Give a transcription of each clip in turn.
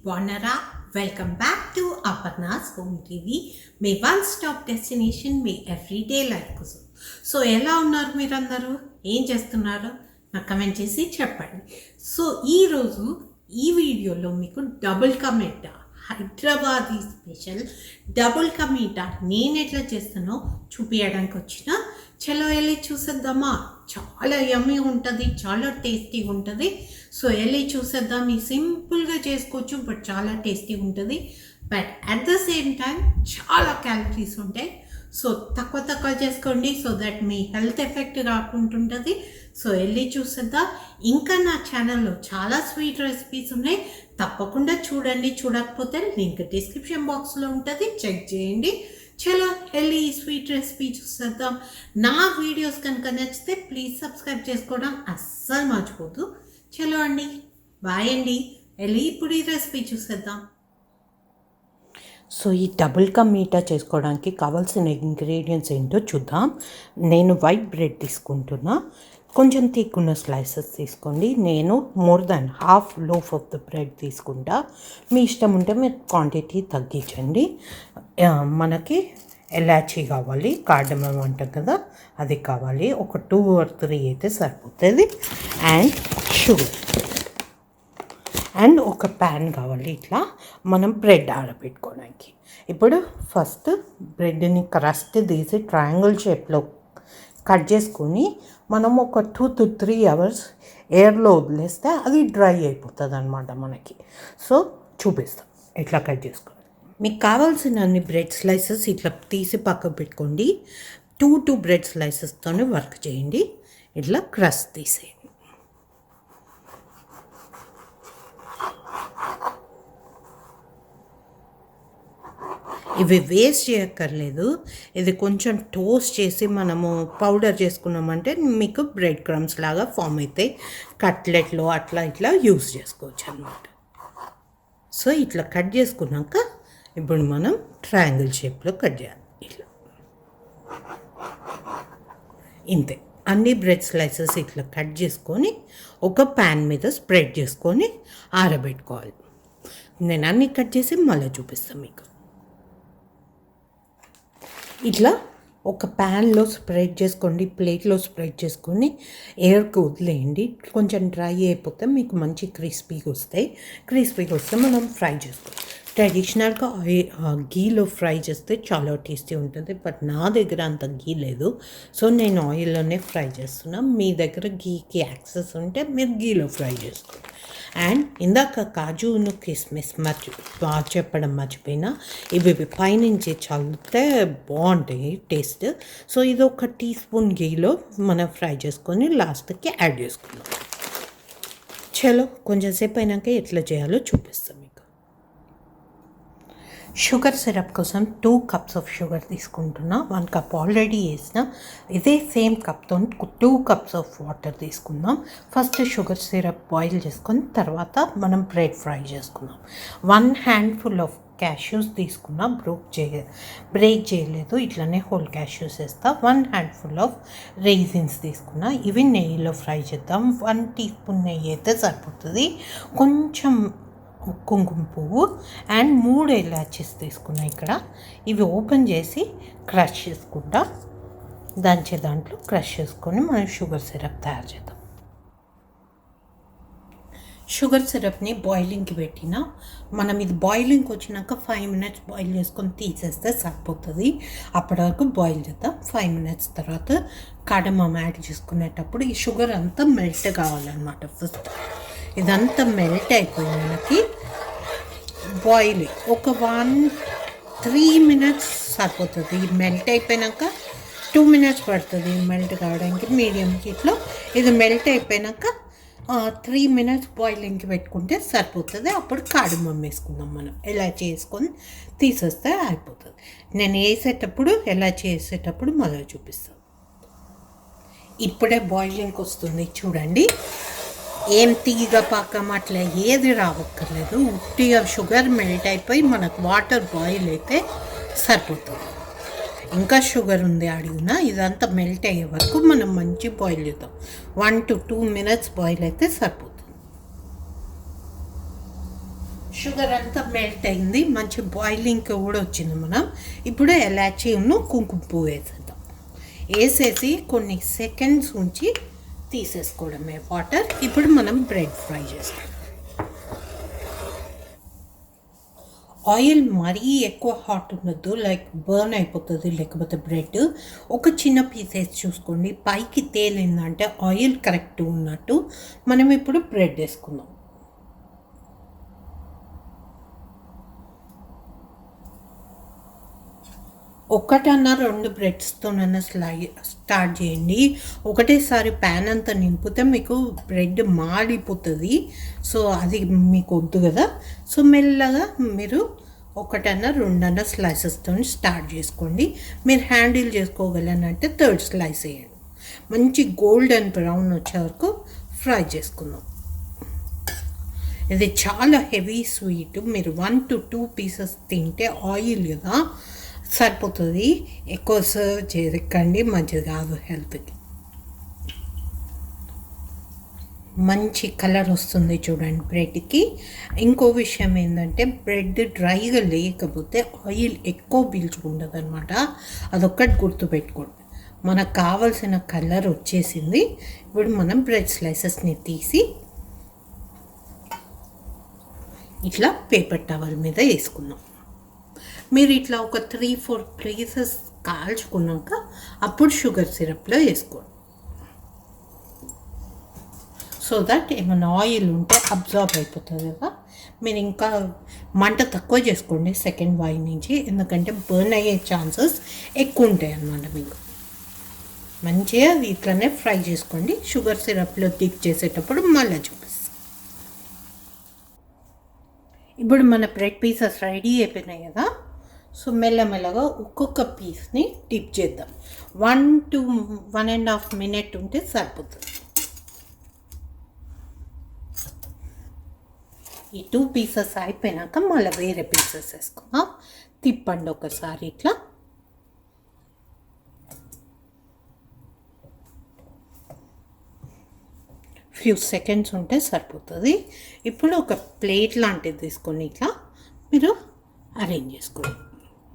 బాగున్నారా? Welcome back to Aparna's home TV, me one stop destination, me every day life కోసం. So ఎలా ఉన్నారు మీరందరూ? ఏం చేస్తున్నారు? నాకు కమెంట్ చేసి చెప్పండి. సో ఈరోజు ఈ వీడియోలో మీకు double ka meetha, Hyderabadi special double ka meetha నేను ఎట్లా చేస్తానో చూపించడానికి వచ్చిన. చలో వెళ్ళి చూసేద్దామా? చాలా యమ్మీ ఉంటుంది, చాలా టేస్టీగా ఉంటుంది. సో వెళ్ళి చూసేద్దాం. ఈ సింపుల్గా చేసుకోవచ్చు, బట్ చాలా టేస్టీగా ఉంటుంది. But at the same time చాలా క్యాలరీస్ ఉంటాయి. సో తక్కువ చేసుకోండి, సో దట్ మీ హెల్త్ ఎఫెక్ట్ రాకుంటుంటుంది. సో వెళ్ళి చూసేద్దాం. ఇంకా నా ఛానల్లో చాలా స్వీట్ రెసిపీస్ ఉన్నాయి, తప్పకుండా చూడండి. చూడకపోతే లింక్ డిస్క్రిప్షన్ బాక్స్లో ఉంటుంది, చెక్ చేయండి. చలో వెళ్ళి ఈ స్వీట్ రెసిపీ చూసేద్దాం. నా వీడియోస్ కనుక నచ్చితే ప్లీజ్ సబ్స్క్రైబ్ చేసుకోవడం అస్సలు మర్చిపోద్దు. చలో అండి, బాయ్ అండి. వెళ్ళి ఇప్పుడు ఈ రెసిపీ చూసేద్దాం. సో ఈ డబుల్ కా మీఠా చేసుకోవడానికి కావాల్సిన ఇంగ్రీడియంట్స్ ఏంటో చూద్దాం. నేను వైట్ బ్రెడ్ తీసుకుంటున్నా, కొంచెం తిక్కున్న స్లైసెస్ తీసుకోండి. నేను more than half loaf of the bread తీసుకుంటా. మీ ఇష్టం ఉంటే మీరు క్వాంటిటీ తగ్గించండి. మనకి ఎలాచీ కావాలి, కార్డమం అంటాం కదా, అది కావాలి. ఒక 2 or 3 అయితే సరిపోతుంది. అండ్ షుగర్ అండ్ ఒక ప్యాన్ కావాలి, ఇట్లా మనం బ్రెడ్ ఆరబెట్టుకోవడానికి. ఇప్పుడు ఫస్ట్ బ్రెడ్ని క్రస్ట్ తీసి ట్రయాంగిల్ షేప్లో కట్ చేసుకొని మనం ఒక 2 to 3 hours ఎయిర్లో వదిలేస్తే అది డ్రై అయిపోతుంది అనమాట మనకి. సో చూపిస్తాం ఇట్లా కట్ చేసుకోవాలి. మీకు కావాల్సిన అన్ని బ్రెడ్ స్లైసెస్ ఇట్లా తీసి పక్కకు పెట్టుకోండి. 2 బ్రెడ్ స్లైసెస్తోనే వర్క్ చేయండి. ఇట్లా క్రస్ట్ తీసేయండి. ఇవి వేస్ట్ చేయక్కర్లేదు. ఇది కొంచెం టోస్ట్ చేసి మనము పౌడర్ చేసుకున్నామంటే మీకు బ్రెడ్ క్రమ్స్ లాగా ఫామ్ అవుతాయి. కట్లెట్లో అట్లా ఇట్లా యూస్ చేసుకోవచ్చు అన్నమాట. సో ఇట్లా కట్ చేసుకున్నాక ఇప్పుడు మనం ట్రయాంగిల్ షేప్లో కట్ చేయాలి. ఇట్లా ఇంతే. అన్ని బ్రెడ్ స్లైసెస్ ఇట్లా కట్ చేసుకొని ఒక ప్యాన్ మీద స్ప్రెడ్ చేసుకొని ఆరబెట్టుకోవాలి. నేను అన్నీ కట్ చేసి మళ్ళీ చూపిస్తాను మీకు. ఇట్లా ఒక ప్యాన్లో స్ప్రెడ్ చేసుకోండి, ప్లేట్లో స్ప్రెడ్ చేసుకొని ఎయిర్కి వదిలేయండి. కొంచెం డ్రై అయిపోతే మీకు మంచి క్రిస్పీగా వస్తాయి. క్రిస్పీగా వస్తే మనం ఫ్రై చేసుకోవాలి. ట్రెడిషనల్గా గీలో ఫ్రై చేస్తే చాలా టేస్టీ ఉంటుంది, బట్ నా దగ్గర అంత గీ లేదు, సో నేను ఆయిల్లోనే ఫ్రై చేస్తున్నాను. మీ దగ్గర గీకి యాక్సెస్ ఉంటే మీరు గీలో ఫ్రై చేసుకోండి. అండ్ ఇందాక కాజును కిస్మిస్ చెప్పడం మర్చిపోయినా, ఇవి పైనుంచి చల్లితే బాగుంటాయి టేస్ట్. సో ఇది ఒక 1 teaspoon గీలో మనం ఫ్రై చేసుకొని లాస్ట్కి యాడ్ చేసుకున్నాం. చలో కొంచెం సేపు అయినాక ఎట్లా చేయాలో చూపిస్తాం మీకు. షుగర్ సిరప్ కోసం 2 cups ఆఫ్ షుగర్ తీసుకుంటున్నా. 1 cup ఆల్రెడీ వేసిన. ఇదే సేమ్ కప్తో 2 cups ఆఫ్ వాటర్ తీసుకుందాం. ఫస్ట్ షుగర్ సిరప్ బాయిల్ చేసుకొని తర్వాత మనం బ్రెడ్ ఫ్రై చేసుకుందాం. 1 handful ఆఫ్ క్యాష్యూస్ తీసుకున్నా, బ్రేక్ చేయలేదు, ఇట్లనే హోల్ క్యాష్యూస్ వేస్తా. 1 handful ఆఫ్ రైజిన్స్ తీసుకున్నా. ఇవి నెయ్యిలో ఫ్రై చేద్దాం. 1 teaspoon నెయ్యి అయితే సరిపోతుంది. కొంచెం కుంకుమ పువ్వు అండ్ 3 ఇలాచీస్ తీసుకున్నా ఇక్కడ. ఇవి ఓపెన్ చేసి క్రష్ చేసుకుంటా. దాంట్లో క్రష్ చేసుకొని మనం షుగర్ సిరప్ తయారు చేద్దాం. షుగర్ సిరప్ని బాయిలింగ్కి పెట్టిన. మనం ఇది బాయిలింగ్కి వచ్చినాక 5 minutes బాయిల్ చేసుకొని తీసేస్తే సరిపోతుంది. అప్పటి వరకు బాయిల్ చేద్దాం. 5 minutes తర్వాత కార్డమమ్ యాడ్ చేసుకునేటప్పుడు ఈ షుగర్ అంతా మెల్ట్ కావాలన్నమాట. ఫస్ట్ ఇదంతా మెల్ట్ అయిపోయి మనకి బాయిల్ ఒక 3 minutes సరిపోతుంది. మెల్ట్ అయిపోయినాక 2 minutes పడుతుంది మెల్ట్ కావడానికి మీడియం హీట్లో. ఇది మెల్ట్ అయిపోయినాక 3 minutes బాయిలింగ్కి పెట్టుకుంటే సరిపోతుంది. అప్పుడు కార్డమమ్ వేసుకుందాం. మనం ఎలా చేసుకొని తీసేస్తే అయిపోతుంది. నేను వేసేటప్పుడు ఎలా చేసేటప్పుడు మళ్ళీ చూపిస్తాను. ఇప్పుడే బాయిలింగ్కి వస్తుంది చూడండి. ఏం తీగ పాకం అట్లా ఏది రావక్కర్లేదు. ఉట్టిగా షుగర్ మెల్ట్ అయిపోయి మనకు వాటర్ బాయిల్ అయితే సరిపోతుంది. ఇంకా షుగర్ ఉంది అడిగినా, ఇదంతా మెల్ట్ అయ్యే వరకు మనం మంచి బాయిల్ చేద్దాం. 1 to 2 minutes బాయిల్ అయితే సరిపోతుంది. షుగర్ అంతా మెల్ట్ అయింది, మంచి బాయిలింగ్ కూడా వచ్చింది. మనం ఇప్పుడు ఎలాచీ కుంకుమ పువ్వు వేసేద్దాం. వేసేసి కొన్ని సెకండ్స్ ఉంచి తీసేసుకోవడమే వాటర్. ఇప్పుడు మనం బ్రెడ్ ఫ్రై చేసుకుందాం. ఆయిల్ మరీ ఎక్కువ హాట్ ఉండొద్దు, లైక్ బర్న్ అయిపోతుంది లేకపోతే బ్రెడ్. ఒక చిన్న పీస్ వేసి చూసుకోండి, పైకి తేలిందంటే ఆయిల్ కరెక్ట్ ఉన్నట్టు. మనం ఇప్పుడు బ్రెడ్ వేసుకుందాం. ఒకటన్నా 2 బ్రెడ్స్తోనన్నా స్టార్ట్ చేయండి. ఒకటేసారి ప్యాన్ అంతా నింపితే మీకు బ్రెడ్ మాడిపోతుంది. సో అది మీకు వద్దు కదా. సో మెల్లగా మీరు 1-2 స్లైసెస్తో స్టార్ట్ చేసుకోండి. మీరు హ్యాండిల్ చేసుకోగలనంటే 3rd స్లైస్ వేయండి. మంచి గోల్డెన్ బ్రౌన్ వచ్చే వరకు ఫ్రై చేసుకుందాం. ఇది చాలా హెవీ స్వీట్. మీరు 1 to 2 పీసెస్ తింటే ఆయిల్ కదా సరిపోతుంది. ఎక్కువ సర్వ్ చేయకండి, మంచిది కాదు హెల్త్కి. మంచి కలర్ వస్తుంది చూడండి బ్రెడ్కి. ఇంకో విషయం ఏంటంటే బ్రెడ్ డ్రైగా లేకపోతే ఆయిల్ ఎక్కువ పీల్చుకుంటుంది అనమాట. అదొక్కటి గుర్తుపెట్టుకోండి. మనకు కావాల్సిన కలర్ వచ్చేసింది. ఇప్పుడు మనం బ్రెడ్ స్లైసెస్ని తీసి ఇట్లా పేపర్ టవల్ మీద వేసుకుందాం. మీరు ఇట్లా ఒక 3-4 ప్లేసెస్ కాల్చుకున్నాక అప్పుడు షుగర్ సిరప్లో వేసుకోండి. సో దట్ ఏమైనా ఆయిల్ ఉంటే అబ్జార్బ్ అయిపోతుంది కదా. మీరు ఇంకా మంట తక్కువ చేసుకోండి సెకండ్ వాయి నుంచి, ఎందుకంటే బర్న్ అయ్యే ఛాన్సెస్ ఎక్కువ ఉంటాయి అన్నమాట. మీకు మంచిగా ఇట్లనే ఫ్రై చేసుకోండి. షుగర్ సిరప్లో డిప్ చేసేటప్పుడు మళ్ళీ చూపిస్తాం. ఇప్పుడు మన బ్రెడ్ పీసెస్ రెడీ అయిపోయినాయి కదా. సో మెల్లమెల్లగా ఒక్కొక్క పీస్ని డిప్ చేద్దాం. 1 to 1.5 minutes ఉంటే సరిపోతుంది. ఈ 2 పీసెస్ అయిపోయినాక మళ్ళీ వేరే పీసెస్ వేసుకుందాం. తిప్పండి ఒకసారి ఇట్లా. ఫ్యూ సెకండ్స్ ఉంటే సరిపోతుంది. ఇప్పుడు ఒక ప్లేట్ లాంటిది తీసుకొని ఇట్లా మీరు అరేంజ్ చేసుకోండి.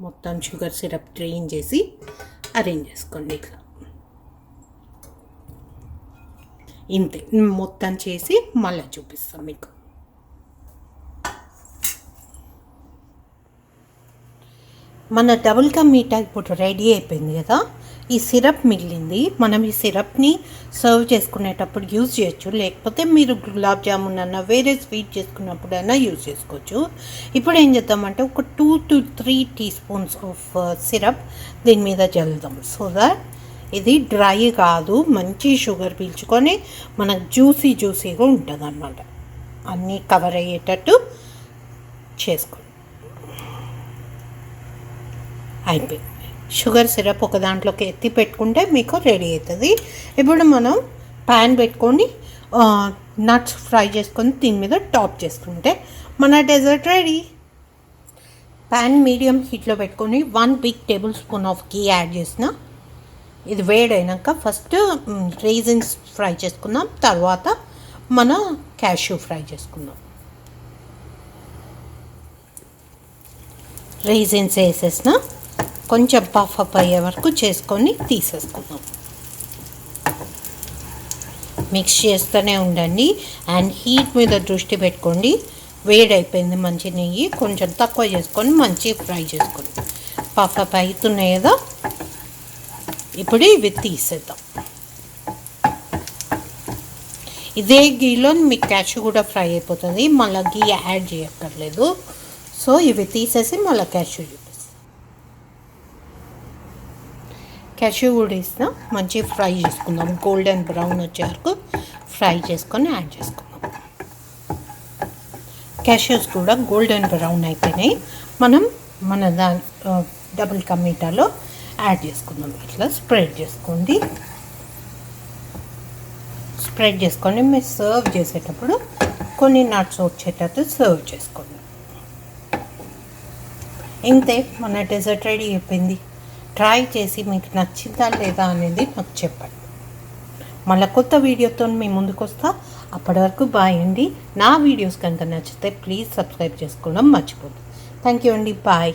మొత్తం షుగర్ సిరప్ డ్రైన్ చేసి అరేంజ్ చేసుకోండి ఇట్లా. ఇంతే, మొత్తం చేసి మళ్ళీ చూపిస్తాం మీకు. మన డబుల్ కా మీఠా ఇప్పుడు రెడీ అయిపోయింది కదా. ఈ సిరప్ మిగిలింది. మనం ఈ సిరప్ని సర్వ్ చేసుకునేటప్పుడు యూజ్ చేయొచ్చు, లేకపోతే మీరు గులాబ్ జామున్ అన్న వేరే స్వీట్ చేసుకున్నప్పుడైనా యూజ్ చేసుకోవచ్చు. ఇప్పుడు ఏం చేద్దామంటే ఒక 2 to 3 teaspoons ఆఫ్ సిరప్ దీని మీద జల్లుదాం. సో దట్ ఇది డ్రై కాదు, మంచి షుగర్ పీల్చుకొని మనకు జ్యూసీగా ఉంటుంది అన్నమాట. అన్నీ కవర్ అయ్యేటట్టు చేసుకోండి. అయిపోయింది. షుగర్ సిరప్ ఒక దాంట్లోకి ఎత్తి పెట్టుకుంటే మీకు రెడీ అవుతుంది. ఇప్పుడు మనం ప్యాన్ పెట్టుకొని నట్స్ ఫ్రై చేసుకొని దీని మీద టాప్ చేసుకుంటే మన డెజర్ట్ రెడీ. ప్యాన్ మీడియం హీట్లో పెట్టుకొని 1 big tablespoon of ghee add చేసిన. ఇది వేడైనాక ఫస్ట్ రైజిన్స్ ఫ్రై చేసుకుందాం, తర్వాత మన క్యాష్యూ ఫ్రై చేసుకుందాం. రైజిన్స్ వేసేసిన కొంచెం పఫ్ అప్ అయ్యే వరకు చేసుకొని తీసేసుకుందాం. మిక్స్ చేస్తూనే ఉండండి అండ్ హీట్ మీద దృష్టి పెట్టుకోండి. వేడైపోయింది మంచి నెయ్యి, కొంచెం తక్కువ చేసుకొని మంచి ఫ్రై చేసుకోండి. పఫ్ అప్ అవుతున్నాయి కదా. ఇప్పుడు ఇవి తీసేద్దాం. ఇదే గీలో మీకు క్యాష్యూ కూడా ఫ్రై అయిపోతుంది, మళ్ళీ గీ యాడ్ చేయక్కర్లేదు. సో ఇవి తీసేసి మళ్ళీ క్యాష్యూ క్యాష్యూ కూడా వేసిన మంచి ఫ్రై చేసుకుందాం. గోల్డెన్ బ్రౌన్ వచ్చే వరకు ఫ్రై చేసుకొని యాడ్ చేసుకుందాం. క్యాష్యూస్ కూడా గోల్డెన్ బ్రౌన్ అయిపోయినాయి. మనం మన డబుల్ కా మీఠాలో యాడ్ చేసుకుందాం. ఇట్లా స్ప్రెడ్ చేసుకోండి. స్ప్రెడ్ చేసుకొని మీరు సర్వ్ చేసేటప్పుడు కొన్ని నట్స్ వచ్చేటట్టు సర్వ్ చేసుకోండి. ఇంతే, మన డెజర్ట్ రెడీ అయిపోయింది. ట్రై చేసి మీకు నచ్చిందా లేదా అనేది నాకు చెప్పండి. మళ్ళీ కొత్త వీడియోతో మీ ముందుకు వస్తా. అప్పటి వరకు బాయ్ అండి. నా వీడియోస్ కనుక నచ్చితే ప్లీజ్ సబ్స్క్రైబ్ చేసుకోవడం మర్చిపోద్దు. థ్యాంక్ యూ అండి. బాయ్.